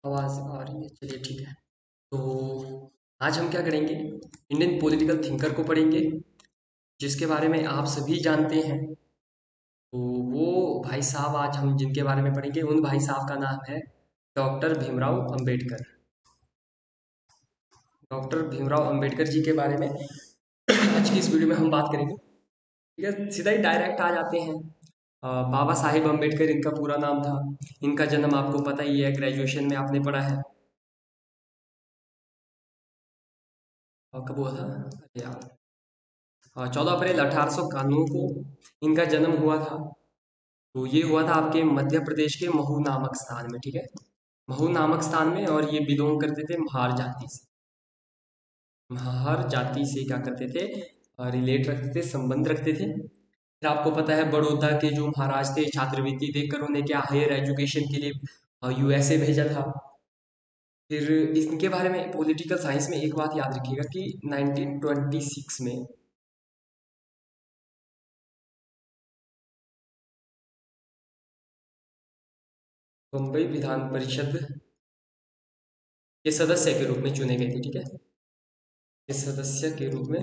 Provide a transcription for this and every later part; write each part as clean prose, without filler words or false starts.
आवाज़ आ रही है, चलिए ठीक है। तो आज हम क्या करेंगे, इंडियन पॉलिटिकल थिंकर को पढ़ेंगे, जिसके बारे में आप सभी जानते हैं। तो वो भाई साहब आज हम जिनके बारे में पढ़ेंगे, उन भाई साहब का नाम है डॉक्टर भीमराव अंबेडकर। डॉक्टर भीमराव अंबेडकर जी के बारे में आज की इस वीडियो में हम बात करेंगे। ठीक है, सीधा ही डायरेक्ट आ जाते हैं। बाबा साहेब अंबेडकर इनका पूरा नाम था। इनका जन्म आपको पता ही है, ग्रेजुएशन में आपने पढ़ा है। कब हुआ था? अरे यार, 14 अप्रैल 1891 को इनका जन्म हुआ था। तो ये हुआ था आपके मध्य प्रदेश के महू नामक स्थान में। ठीक है, महू नामक स्थान में। और ये बिलोंग करते थे महार जाति से। महार जाति से क्या करते थे, रिलेट रखते थे, संबंध रखते थे। फिर आपको पता है, बड़ौदा के जो महाराज थे, छात्रवृत्ति देकर उन्हें क्या हायर एजुकेशन के लिए यूएसए भेजा था। फिर इनके बारे में पॉलिटिकल साइंस में एक बात याद रखिएगा कि 1926 में बम्बई विधान परिषद के सदस्य के रूप में चुने गए थे। ठीक है, इस सदस्य के रूप में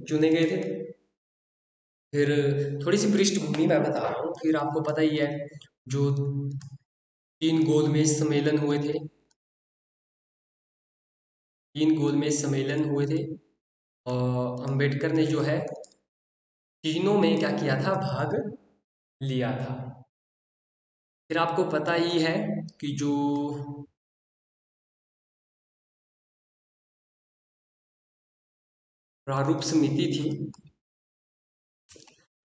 चुने गए थे। फिर थोड़ी सी पृष्ठभूमि मैं बता रहा हूँ, फिर आपको पता ही है जो 3 गोलमेज सम्मेलन हुए थे। 3 गोलमेज सम्मेलन हुए थे और अंबेडकर ने जो है तीनों में क्या किया था, भाग लिया था। फिर आपको पता ही है कि जो प्रारूप समिति थी,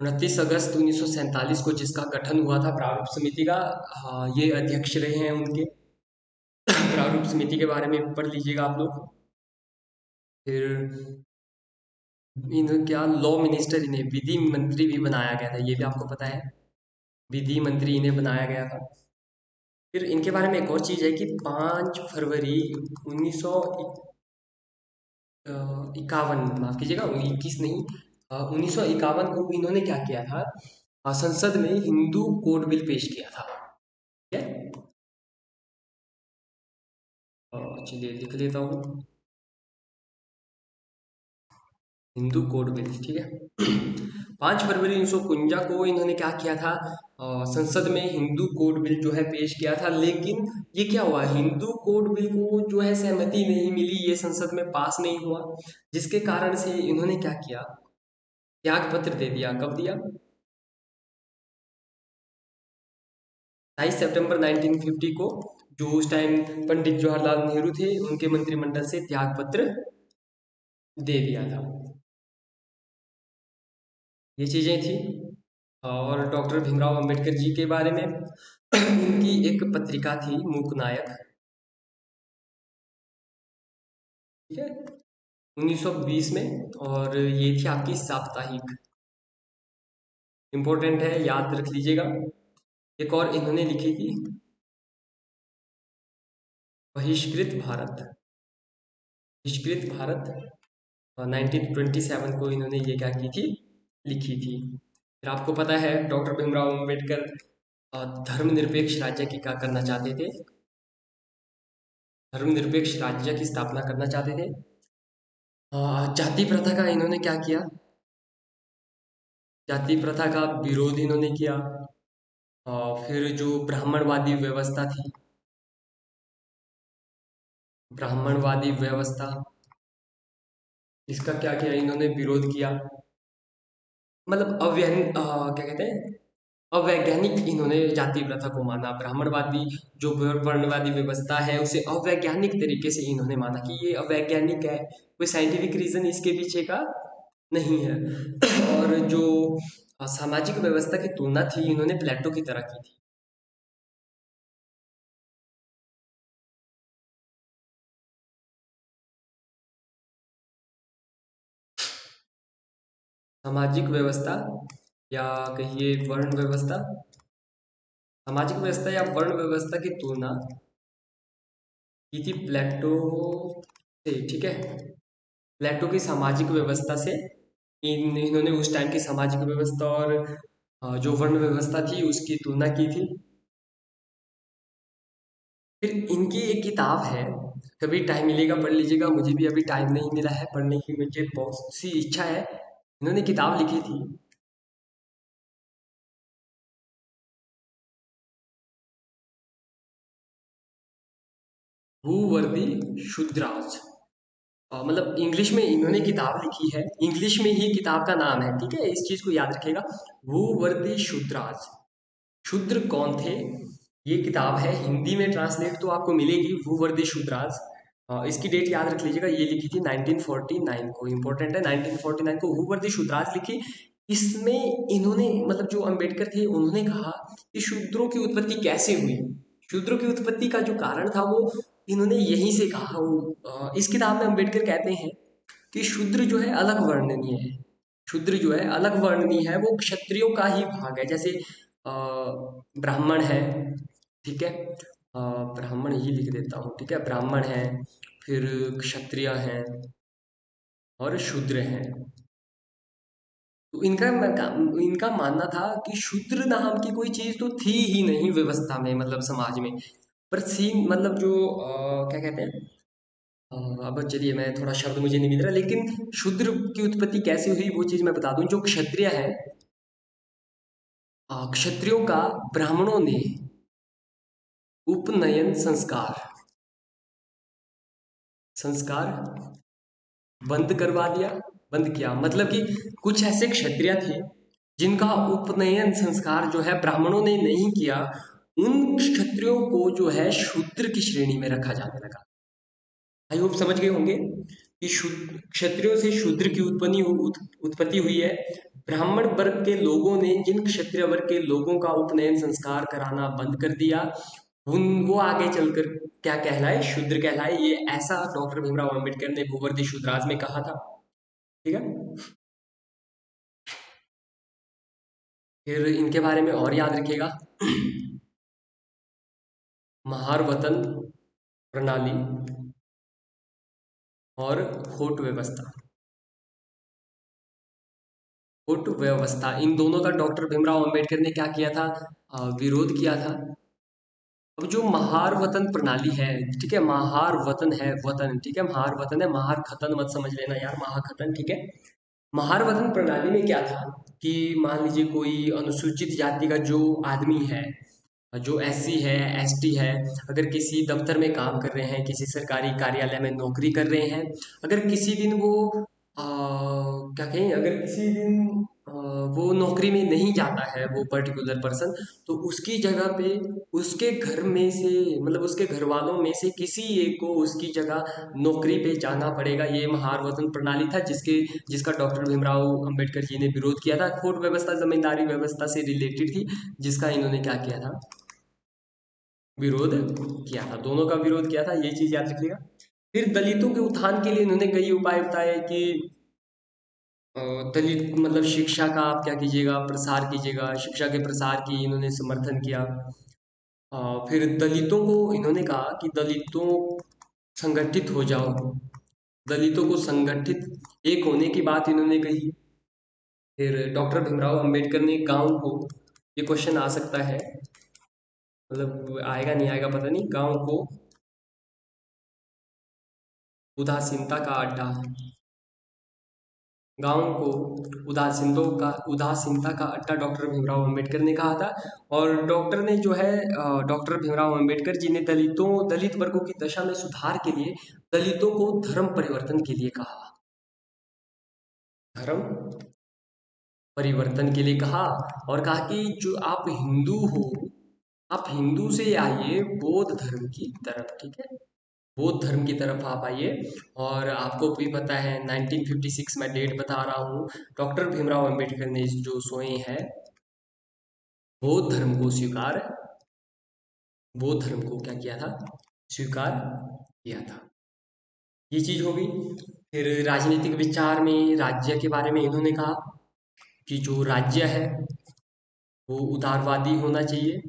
29 अगस्त 1947 को जिसका गठन हुआ था प्रारूप समिति का, हाँ, ये अध्यक्ष रहे हैं उनके। प्रारूप समिति के बारे में पढ़ लीजिएगा आप लोग। फिर इन क्या लॉ मिनिस्टर, इन्हें विधि मंत्री भी बनाया गया था, ये भी आपको पता है। विधि मंत्री इन्हें बनाया गया था। फिर इनके बारे में एक और चीज़ है कि 5 फरवरी 1951, माफ कीजिएगा 21 नहीं, 1951 को इन्होंने क्या किया था, संसद में हिंदू कोड बिल पेश किया था। ठीक है, चलिए लिख लेता हूँ, हिंदू कोड बिल। ठीक है, 5 फरवरी 1951 को इन्होंने क्या किया था, संसद में हिंदू कोड बिल जो है पेश किया था। लेकिन ये क्या हुआ, हिंदू कोड बिल को जो है सहमति नहीं मिली, ये संसद में पास नहीं हुआ, जिसके कारण से इन्होंने क्या किया, त्याग पत्र दे दिया। कब दिया? 22 सितंबर 1950 को, जो उस टाइम पंडित जवाहरलाल नेहरू थे, उनके मंत्रिमंडल से त्याग पत्र दे दिया था। ये चीजें थी। और डॉक्टर भीमराव अंबेडकर जी के बारे में उनकी एक पत्रिका थी, मूक नायक। ठीक है, 1920 में। और ये थी आपकी साप्ताहिक, इंपॉर्टेंट है, याद रख लीजिएगा। एक और इन्होंने लिखी थी, बहिष्कृत भारत। बहिष्कृत भारत 1927 को इन्होंने ये क्या की थी, लिखी थी। फिर आपको पता है डॉक्टर भीमराव अंबेडकर धर्मनिरपेक्ष राज्य की क्या करना चाहते थे, धर्मनिरपेक्ष राज्य की स्थापना करना चाहते थे। जाति प्रथा का इन्होंने क्या किया, जाति प्रथा का विरोध इन्होंने किया। फिर जो ब्राह्मणवादी व्यवस्था थी, ब्राह्मणवादी व्यवस्था, इसका क्या किया इन्होंने, विरोध किया। मतलब क्या कहते हैं, अवैज्ञानिक इन्होंने जाति प्रथा को माना। ब्राह्मणवादी जो वर्णवादी व्यवस्था है, उसे अवैज्ञानिक तरीके से इन्होंने माना कि ये अवैज्ञानिक है, कोई साइंटिफिक रीजन इसके पीछे का नहीं है। और जो सामाजिक व्यवस्था की तुलना थी, इन्होंने प्लेटो की तरह की थी। सामाजिक व्यवस्था या कहिए वर्ण व्यवस्था, सामाजिक व्यवस्था या वर्ण व्यवस्था की तुलना की थी प्लेटो से। ठीक है, प्लेटो की सामाजिक व्यवस्था से इन्होंने उस टाइम की सामाजिक व्यवस्था और जो वर्ण व्यवस्था थी उसकी तुलना की थी। फिर इनकी एक किताब है, कभी टाइम मिलेगा पढ़ लीजिएगा, मुझे भी अभी टाइम नहीं मिला है पढ़ने की, मुझे बहुत सी इच्छा है। इन्होंने किताब लिखी थी, भूवर्दी शुद्राज। मतलब इंग्लिश में इन्होंने किताब लिखी है, इंग्लिश में ही किताब का नाम है, ठीक है, इस चीज को याद रखिएगा। भूवर्दी शुद्राज, शूद्र कौन थे, ये किताब है, हिंदी में ट्रांसलेट तो आपको मिलेगी, भूवर्दी शुद्राज। इसकी डेट याद रख लीजिएगा, ये लिखी थी 1949 को, इंपॉर्टेंट है, 1949 को भूवर्दी शुद्राज लिखी। इसमें इन्होंने, मतलब जो अंबेडकर थे, उन्होंने कहा कि शूद्रों की उत्पत्ति कैसे हुई, शूद्रों की उत्पत्ति का जो कारण था वो इन्होंने यहीं से कहा। इस किताब में अंबेडकर कहते हैं कि शूद्र जो है अलग वर्णनीय है, शूद्र जो है अलग वर्णनीय है, वो क्षत्रियों का ही भाग है, जैसे ब्राह्मण है, ठीक है, ब्राह्मण ही लिख देता हूँ, ठीक है, ब्राह्मण है, फिर क्षत्रिय हैं और शूद्र हैं। तो इनका मानना था कि शूद्र नाम की कोई चीज तो थी ही नहीं व्यवस्था में, मतलब समाज में, पर सीन मतलब जो क्या कहते हैं, अब चलिए, मैं थोड़ा शब्द मुझे नहीं मिल रहा, लेकिन शूद्र की उत्पत्ति कैसे हुई वो चीज मैं बता दूं। जो क्षत्रिय है, क्षत्रियों का ब्राह्मणों ने उपनयन संस्कार संस्कार बंद करवा दिया, बंद किया, मतलब कि कुछ ऐसे क्षत्रिय थे जिनका उपनयन संस्कार जो है ब्राह्मणों ने नहीं किया, उन क्षत्रियों को जो है शूद्र की श्रेणी में रखा जाने लगा। आई होप समझ गए होंगे कि शुद्ध क्षत्रियों से शूद्र की उत्पत्ति हुई है। ब्राह्मण वर्ग के लोगों ने जिन क्षत्रिय वर्ग के लोगों का उपनयन संस्कार कराना बंद कर दिया, उन वो आगे चलकर क्या कहलाए, शूद्र कहलाए। ये ऐसा डॉक्टर भीमराव अंबेडकर ने भूवर्ती शूद्राज में कहा था, ठीक है। फिर इनके बारे में और याद रखिएगा, महार वतन प्रणाली और होट व्यवस्था, होट व्यवस्था, इन दोनों का डॉक्टर भीमराव अंबेडकर ने क्या किया था, विरोध किया था। अब जो महार वतन प्रणाली है, ठीक है, महार वतन है, वतन, ठीक है, महार वतन है, महार खतन मत समझ लेना यार, महाखतन, ठीक है। महार वतन प्रणाली में क्या था कि मान लीजिए कोई अनुसूचित जाति का जो आदमी है, जो एससी है, एसटी है, अगर किसी दफ्तर में काम कर रहे हैं, किसी सरकारी कार्यालय में नौकरी कर रहे हैं, अगर किसी दिन वो क्या कहें, अगर किसी दिन वो नौकरी में नहीं जाता है वो पर्टिकुलर पर्सन, तो उसकी जगह पे उसके घर में से, मतलब उसके घर वालों में से किसी एक को उसकी जगह नौकरी पे जाना पड़ेगा। ये महार वतन प्रणाली था जिसका डॉक्टर भीमराव अंबेडकर जी ने विरोध किया था। खोट व्यवस्था जमींदारी व्यवस्था से रिलेटेड थी, जिसका इन्होंने क्या किया था, विरोध किया था, दोनों का विरोध किया था, ये चीज याद रखिएगा। फिर दलितों के उत्थान के लिए इन्होंने कई उपाय बताए कि दलित मतलब शिक्षा का आप क्या कीजिएगा, प्रसार कीजिएगा, शिक्षा के प्रसार की इन्होंने समर्थन किया। फिर दलितों को इन्होंने कहा कि दलितों संगठित हो जाओ, दलितों को संगठित एक होने की बात इन्होंने कही। फिर डॉक्टर भीमराव अंबेडकर ने गांव को, ये क्वेश्चन आ सकता है, मतलब आएगा नहीं आएगा पता नहीं, गांव को उदासीनता का अड्डा, गांव को उदासीनता का अड्डा डॉक्टर भीमराव अंबेडकर ने कहा था। और डॉक्टर ने जो है डॉक्टर भीमराव अंबेडकर जी ने दलित वर्गों की दशा में सुधार के लिए दलितों को धर्म परिवर्तन के लिए कहा, धर्म परिवर्तन के लिए कहा, और कहा कि जो आप हिंदू हो, आप हिंदू से आइए बौद्ध धर्म की तरफ, ठीक है, बौद्ध धर्म की तरफ आप आइए। और आपको भी पता है 1956, मैं डेट बता रहा हूँ, डॉक्टर भीमराव अंबेडकर ने जो सोए हैं, बौद्ध धर्म को स्वीकार, बौद्ध धर्म को क्या किया था, स्वीकार किया था। ये चीज हो गई। फिर राजनीतिक विचार में राज्य के बारे में इन्होंने कहा कि जो राज्य है वो उदारवादी होना चाहिए,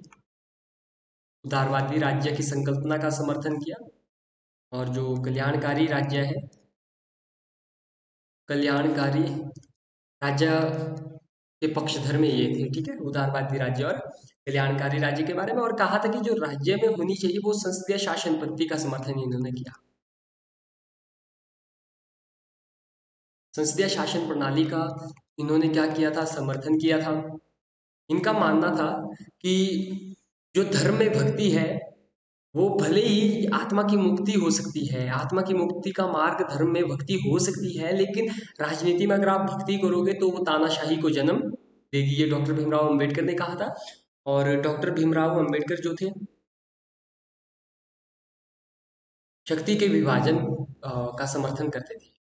उदारवादी राज्य की संकल्पना का समर्थन किया। और जो कल्याणकारी राज्य है, कल्याणकारी राज्य के पक्षधर में ये थे, ठीक है, उदारवादी राज्य और कल्याणकारी राज्य के बारे में, और कहा था कि जो राज्य में होनी चाहिए वो संसदीय शासन पद्धति का समर्थन इन्होंने किया। संसदीय शासन प्रणाली का इन्होंने क्या किया था, समर्थन किया था। इनका मानना था कि जो धर्म में भक्ति है वो भले ही आत्मा की मुक्ति हो सकती है, आत्मा की मुक्ति का मार्ग धर्म में भक्ति हो सकती है, लेकिन राजनीति में अगर आप भक्ति करोगे तो वो तानाशाही को जन्म देगी। ये डॉक्टर भीमराव अंबेडकर ने कहा था। और डॉक्टर भीमराव अंबेडकर जो थे शक्ति के विभाजन का समर्थन करते थे।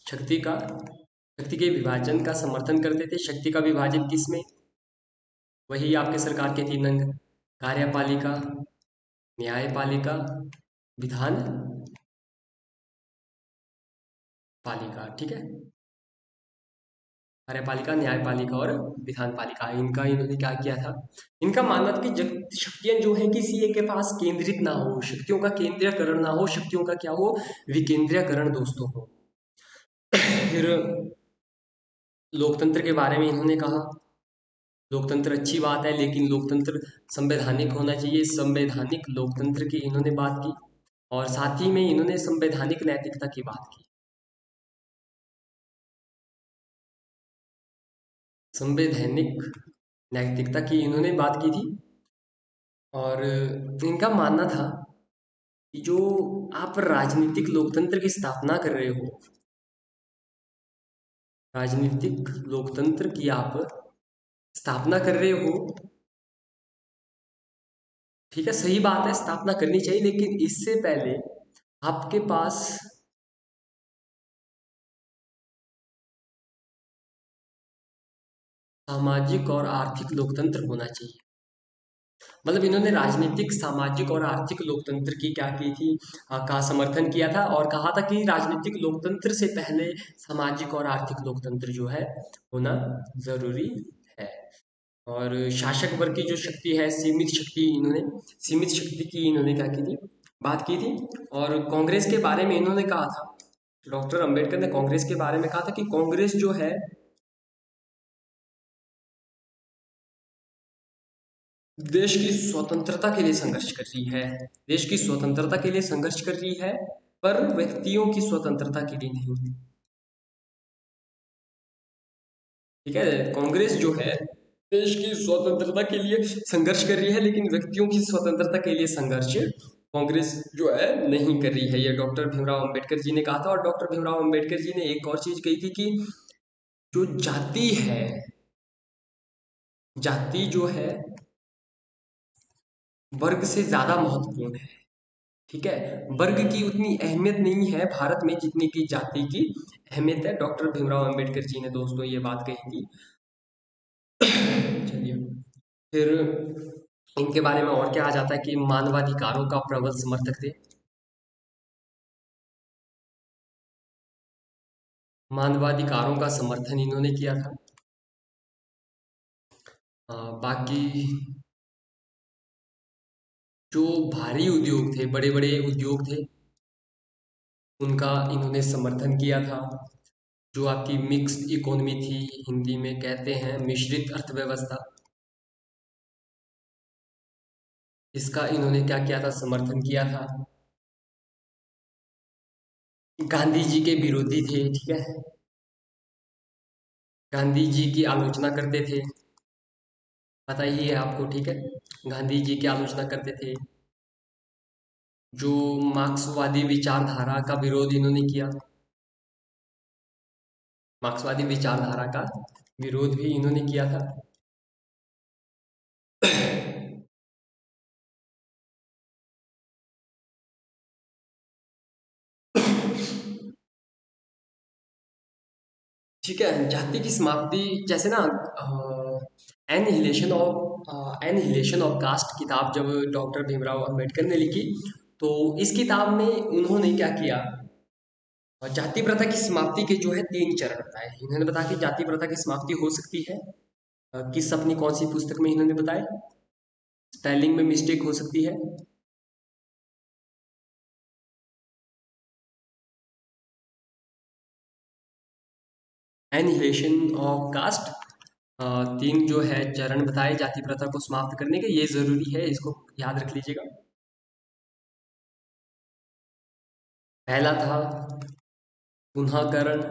शक्ति का शक्ति के विभाजन का समर्थन करते थे। शक्ति का विभाजन किसमें? वही आपके सरकार के तीन अंग, कार्यपालिका, न्यायपालिका, विधान पालिका, ठीक है। कार्यपालिका, न्यायपालिका और विधान पालिका, इनका इन्होंने क्या किया था, इनका मानना था कि जब शक्तियां जो है किसी एक के पास केंद्रित ना हो, शक्तियों का केंद्रीयकरण ना हो, शक्तियों का क्या हो, विकेंद्रीयकरण दोस्तों हो। फिर लोकतंत्र के बारे में इन्होंने कहा, लोकतंत्र अच्छी बात है लेकिन लोकतंत्र संवैधानिक होना चाहिए। संवैधानिक लोकतंत्र की इन्होंने बात की, और साथ ही में इन्होंने संवैधानिक नैतिकता की बात की। संवैधानिक नैतिकता की इन्होंने बात की थी। और इनका मानना था कि जो आप राजनीतिक लोकतंत्र की स्थापना कर रहे हो, राजनीतिक लोकतंत्र की आप स्थापना कर रहे हो, ठीक है, सही बात है, स्थापना करनी चाहिए, लेकिन इससे पहले आपके पास सामाजिक और आर्थिक लोकतंत्र होना चाहिए। मतलब इन्होंने राजनीतिक, सामाजिक और आर्थिक लोकतंत्र की क्या की थी, का समर्थन किया था, और कहा था कि राजनीतिक लोकतंत्र से पहले सामाजिक और आर्थिक लोकतंत्र जो है होना जरूरी है। और शासक वर्ग की जो शक्ति है, सीमित शक्ति की इन्होंने क्या की थी, बात की थी। और कांग्रेस के बारे में इन्होंने कहा था, डॉक्टर अंबेडकर ने कांग्रेस के बारे में कहा था कि कांग्रेस जो है देश की स्वतंत्रता के लिए संघर्ष कर रही है, देश की स्वतंत्रता के लिए संघर्ष कर रही है, पर व्यक्तियों की स्वतंत्रता के लिए नहीं। ठीक है, कांग्रेस जो है देश की स्वतंत्रता के लिए संघर्ष कर रही है, लेकिन व्यक्तियों की स्वतंत्रता के लिए संघर्ष कांग्रेस जो है नहीं कर रही है। ये डॉक्टर भीमराव अंबेडकर जी ने कहा था। और डॉक्टर भीमराव अंबेडकर जी ने एक और चीज कही थी कि जो जाति है, जाति जो है वर्ग से ज्यादा महत्वपूर्ण है। ठीक है, वर्ग की उतनी अहमियत नहीं है भारत में जितनी की जाति की अहमियत है। डॉक्टर भीमराव अंबेडकर जी ने दोस्तों ये बात कही थी। चलिए, फिर इनके बारे में और क्या आ जाता है कि मानवाधिकारों का प्रबल समर्थक थे। मानवाधिकारों का समर्थन इन्होंने किया था। बाकी जो भारी उद्योग थे, बड़े बड़े उद्योग थे, उनका इन्होंने समर्थन किया था। जो आपकी मिक्स्ड इकोनॉमी थी, हिंदी में कहते हैं मिश्रित अर्थव्यवस्था, इसका इन्होंने क्या किया था, समर्थन किया था। गांधी जी के विरोधी थे, ठीक है, गांधी जी की आलोचना करते थे, पता ही है आपको, ठीक है। गांधी जी की आलोचना करते थे। जो मार्क्सवादी विचारधारा का विरोध इन्होंने किया, मार्क्सवादी विचारधारा का विरोध भी इन्होंने किया था। ठीक है, जाति की समाप्ति, जैसे ना एनहिलेशन ऑफ कास्ट किताब जब डॉक्टर भीमराव अंबेडकर ने लिखी, तो इस किताब में उन्होंने क्या किया, और जाति प्रथा की समाप्ति के जो है तीन चरण बताए। इन्होंने बताया कि जाति प्रथा की समाप्ति हो सकती है, किस अपनी कौन सी पुस्तक में इन्होंने बताया, स्पेलिंग में मिस्टेक हो सकती है, एनहिलेशन ऑफ कास्ट, तीन जो है चरण बताए जाति प्रथा को समाप्त करने के, ये जरूरी है, इसको याद रख लीजिएगा। पहला था पुनःकरण,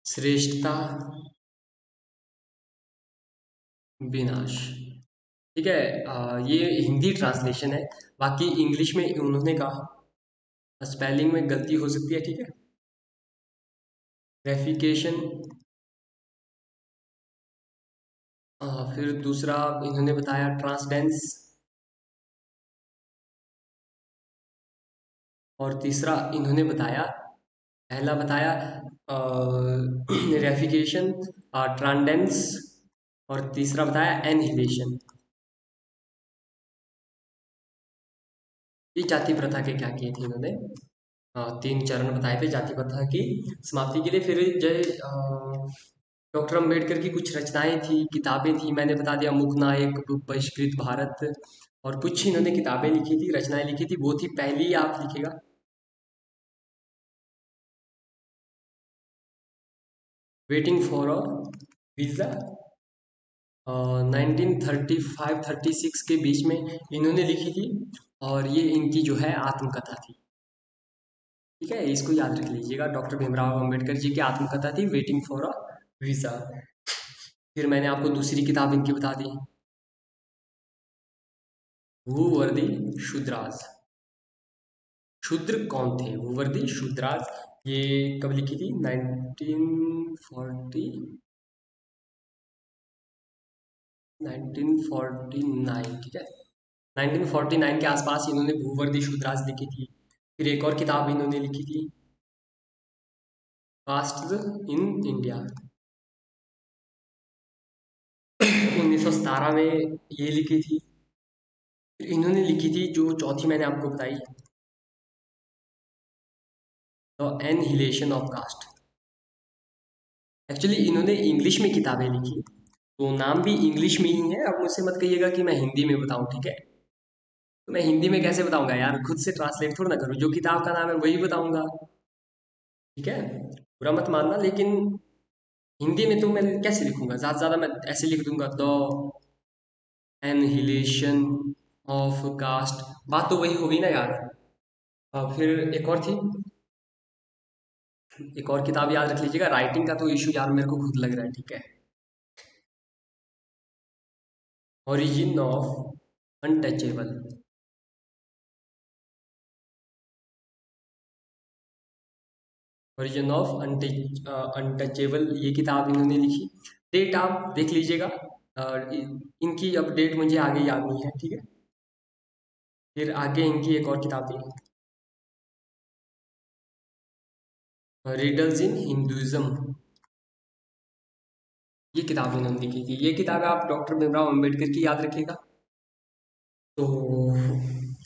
श्रेष्ठता, विनाश। ठीक है। ये हिंदी ट्रांसलेशन है, बाकी इंग्लिश में उन्होंने कहा, स्पेलिंग में गलती हो सकती है, ठीक है। रेफिकेशन, फिर दूसरा इन्होंने बताया ट्रांसडेंस, और तीसरा इन्होंने बताया, पहला बताया रेफिकेशन, ट्रांडेंस, और तीसरा बताया एनहिलेशन। ये जाति प्रथा के क्या किए थे इन्होंने, तीन चरण बताए थे जाति प्रथा की समाप्ति के लिए। फिर जय डॉक्टर अम्बेडकर की कुछ रचनाएं थी, किताबें थी, मैंने बता दिया, मुक नायक, बहिष्कृत भारत, और कुछ इन्होंने किताबें लिखी थी, रचनाएं लिखी थी, वो थी पहली, आप लिखेगा वेटिंग फॉर अ वीजा। 1935-36 के बीच में इन्होंने लिखी थी, और ये इनकी जो है आत्मकथा थी। ठीक है, इसको याद रख लीजिएगा, डॉक्टर भीमराव अंबेडकर जी की आत्मकथा थी वेटिंग फॉर अ वीजा। फिर मैंने आपको दूसरी किताब इनकी बता दी, भूवर्दी शुद्राज। शूद्र कौन थे? भूवर्दी शुद्राज। ये कब लिखी थी? 1949, ठीक है। 1949 के आसपास इन्होंने भूवर्दी शुद्राज लिखी थी। फिर एक और किताब इन्होंने लिखी थी, कास्ट इन इंडिया। 1917 में ये लिखी थी। फिर इन्होंने लिखी थी जो चौथी मैंने आपको बताई, the annihilation of caste. Actually इन्होंने इंग्लिश में किताबें लिखी, तो नाम भी इंग्लिश में ही है। अब मुझसे मत कहिएगा कि मैं हिंदी में बताऊं, ठीक है। तो मैं हिंदी में कैसे बताऊंगा यार, खुद से ट्रांसलेट थोड़ा ना करूँ, जो किताब का नाम है वही बताऊंगा, ठीक है। बुरा मत मानना, लेकिन हिंदी में तो मैं कैसे लिखूंगा, ज़्यादा से ज़्यादा मैं ऐसे लिख दूंगा, द एनहिलेशन ऑफ कास्ट, बात तो वही होगी ना यार। फिर एक और किताब याद रख लीजिएगा, राइटिंग का तो इशू यार मेरे को खुद लग रहा है, ठीक है। Origin of untouchable. Origin of untouchable, ये किताब इन्होंने लिखी। डेट आप देख लीजिएगा, इनकी अब डेट मुझे आगे याद नहीं है, ठीक है। फिर आगे इनकी एक और किताब थी, रिडल्स इन हिंदुइज्म। ये किताब इन्होंने लिखी थी। ये किताब आप डॉक्टर भीमराव अम्बेडकर की याद रखिएगा। तो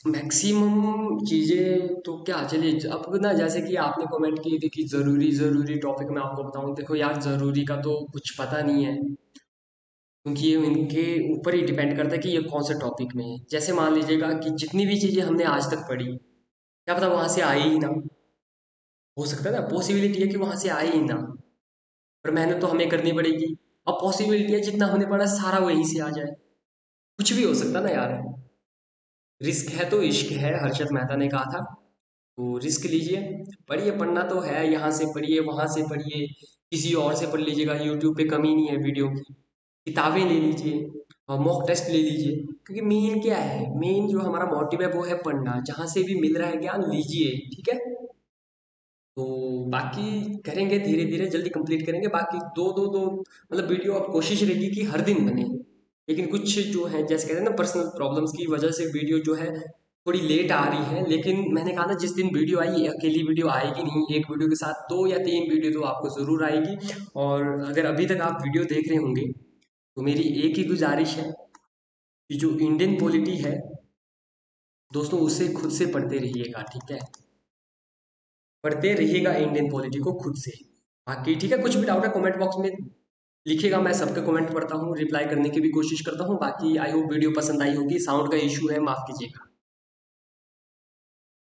मैक्सिमम चीज़ें तो क्या, चलिए अब ना, जैसे कि आपने कमेंट किए थे कि ज़रूरी ज़रूरी टॉपिक मैं आपको बताऊं, देखो यार, ज़रूरी का तो कुछ पता नहीं है, क्योंकि ये इनके ऊपर ही डिपेंड करता है कि ये कौन से टॉपिक में है। जैसे मान लीजिएगा कि जितनी भी चीज़ें हमने आज तक पढ़ी, क्या पता वहाँ से आई ही ना, हो सकता है ना, पॉसिबिलिटी है कि वहाँ से आई ही ना, पर मेहनत तो हमें करनी पड़ेगी। अब पॉसिबिलिटी है जितना हमने पढ़ा सारा वहीं से आ जाए, कुछ भी हो सकता है ना यार। रिस्क है तो इश्क है, हर्षद मेहता ने कहा था। तो रिस्क लीजिए, पढ़िए, पढ़ना तो है, यहाँ से पढ़िए, वहाँ से पढ़िए, किसी और से पढ़ लीजिएगा, यूट्यूब पे कमी नहीं है वीडियो की, किताबें ले लीजिए, और मॉक टेस्ट ले लीजिए, क्योंकि मेन क्या है, मेन जो हमारा मोटिव है वो है पढ़ना, जहाँ से भी मिल रहा है ज्ञान लीजिए, ठीक है। तो बाकी करेंगे धीरे धीरे, जल्दी कंप्लीट करेंगे। बाकी दो दो दो मतलब वीडियो, अब कोशिश रहेगी कि हर दिन बने, लेकिन कुछ जो है, जैसे कहते हैं ना, पर्सनल प्रॉब्लम्स की वजह से वीडियो जो है थोड़ी लेट आ रही है। लेकिन मैंने कहा ना, जिस दिन वीडियो आई, ये अकेली वीडियो आएगी नहीं, एक वीडियो के साथ दो या तीन वीडियो तो आपको ज़रूर आएगी। और अगर अभी तक आप वीडियो देख रहे होंगे, तो मेरी एक ही गुजारिश है कि जो इंडियन पॉलिटी है दोस्तों, उसे खुद से पढ़ते रहिएगा, ठीक है। पढ़ते रहिएगा इंडियन पॉलिटी को खुद से। बाकी ठीक है, कुछ भी डाउट है कमेंट बॉक्स में लिखिएगा, मैं सबके कमेंट पढ़ता हूँ, रिप्लाई करने की भी कोशिश करता हूँ। बाकी आई होप वीडियो पसंद आई होगी, साउंड का इशू है, माफ़ कीजिएगा।